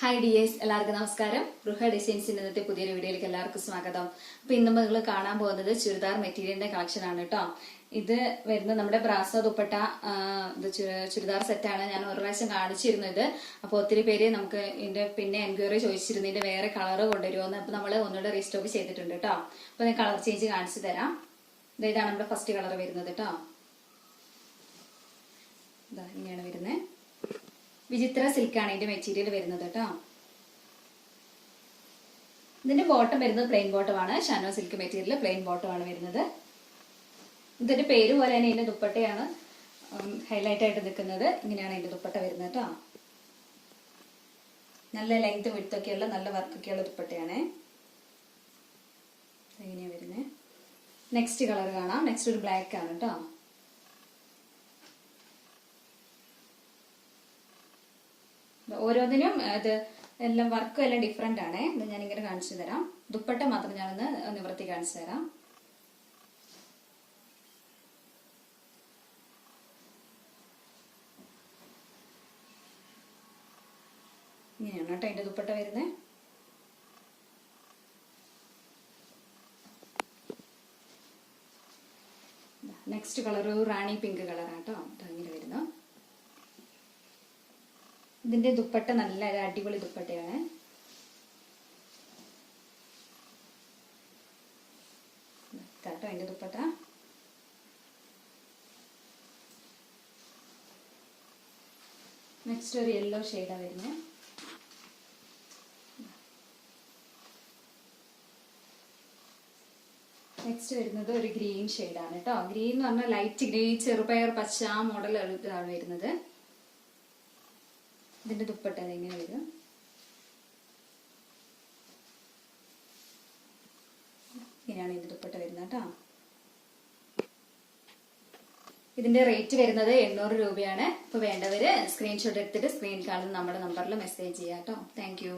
Hi dears, എല്ലാവർക്കും നമസ്കാരം. റുഹ ഡിസൈൻസിന്റെ ഇന്നത്തെ പുതിയൊരു വീഡിയോയിലേക്ക് എല്ലാവർക്കും സ്വാഗതം. അപ്പൊ ഇന്ന് നിങ്ങൾ കാണാൻ പോകുന്നത് ചുരിദാർ മെറ്റീരിയലിന്റെ കളക്ഷൻ ആണ് കേട്ടോ. ഇത് വരുന്നത് നമ്മുടെ ബ്രാസോ ദുപ്പട്ട ചുരിദാർ സെറ്റാണ്. ഞാൻ ഒരു പ്രാവശ്യം കാണിച്ചിരുന്നത്. അപ്പൊ ഒത്തിരി പേര് നമുക്ക് ഇതിന്റെ പിന്നെ എൻക്വയറി ചോദിച്ചിരുന്നു ഇതിന്റെ വേറെ കളർ കൊണ്ടുവരുമോന്ന്. അപ്പൊ നമ്മൾ ഒന്നുകൂടെ റീസ്റ്റോക്ക് ചെയ്തിട്ടുണ്ട് കേട്ടോ. അപ്പൊ ഞാൻ കളർ ചേഞ്ച് കാണിച്ചു തരാം. ഇതാണ് നമ്മുടെ ഫസ്റ്റ് കളർ വരുന്നത് കേട്ടോ. ഇതാ ഇങ്ങനെയാണ് വരുന്നത്. വിചിത്ര സിൽക്കാണ് ഇതിന്റെ മെറ്റീരിയൽ വരുന്നത് കേട്ടോ. ഇതിന്റെ ബോട്ടം വരുന്നത് പ്ലെയിൻ ബോട്ടം ആണ്. ഷാനോ സിൽക്ക് മെറ്റീരിയൽ പ്ലെയിൻ ബോട്ടം ആണ് വരുന്നത്. ഇതിന്റെ പേര് പോലെ തന്നെ ഇതിന്റെ ദുപ്പട്ടയാണ് ഹൈലൈറ്റ് ആയിട്ട് നിൽക്കുന്നത്. ഇങ്ങനെയാണ് ഇതിന്റെ ദുപ്പട്ട വരുന്നത് കേട്ടോ. നല്ല ലെങ്ത് വിഡ്ത്തൊക്കെയുള്ള നല്ല വർക്കൊക്കെയുള്ള ദുപ്പട്ടയാണ്. ഇങ്ങനെയാ വരുന്നത്. നെക്സ്റ്റ് കളർ കാണാം. നെക്സ്റ്റ് ഒരു ബ്ലാക്ക് ആണ് കേട്ടോ. ഓരോന്നിനും ഇത് എല്ലാം വർക്കും എല്ലാം ഡിഫറെന്റ് ആണ്. ഇത് ഞാനിങ്ങനെ കാണിച്ചു തരാം. ദുപ്പട്ട മാത്രം ഞാനൊന്ന് നിവർത്തി കാണിച്ചു തരാം. ഇങ്ങനെയാണ് കേട്ടോ അതിന്റെ ദുപ്പട്ട വരുന്നത്. നെക്സ്റ്റ് കളർ റാണി പിങ്ക് കളറാണ് കേട്ടോ. ഇങ്ങനെ വരുന്നു. ഇതിന്റെ ദുപ്പട്ട നല്ല അടിപൊളി ദുപ്പട്ടയാണ്. കേട്ടോ അതിന്റെ ദുപ്പട്ട. നെക്സ്റ്റ് ഒരു യെല്ലോ ഷെയ്ഡാ വരുന്നത്. നെക്സ്റ്റ് വരുന്നത് ഒരു ഗ്രീൻ ഷെയ്ഡാണ് കേട്ടോ. ഗ്രീൻ എന്ന് പറഞ്ഞാൽ ലൈറ്റ് ഗ്രീൻ, ചെറുപയർ പച്ച ആ മോഡൽ ഇതാണ് വരുന്നത്. ഇതിന്റെ ദുപ്പട്ട എങ്ങനെ വരും. ഇങ്ങനെയാണ് ഇതിന്റെ ദുപ്പട്ട വരുന്നത് കേട്ടോ. ഇതിന്റെ റേറ്റ് വരുന്നത് 800 രൂപയാണ്. ഇപ്പൊ വേണ്ടവര് സ്ക്രീൻഷോട്ട് എടുത്തിട്ട് സ്ക്രീൻ കാണുന്ന നമ്മുടെ നമ്പറിൽ മെസ്സേജ് ചെയ്യാം കേട്ടോ. Thank you.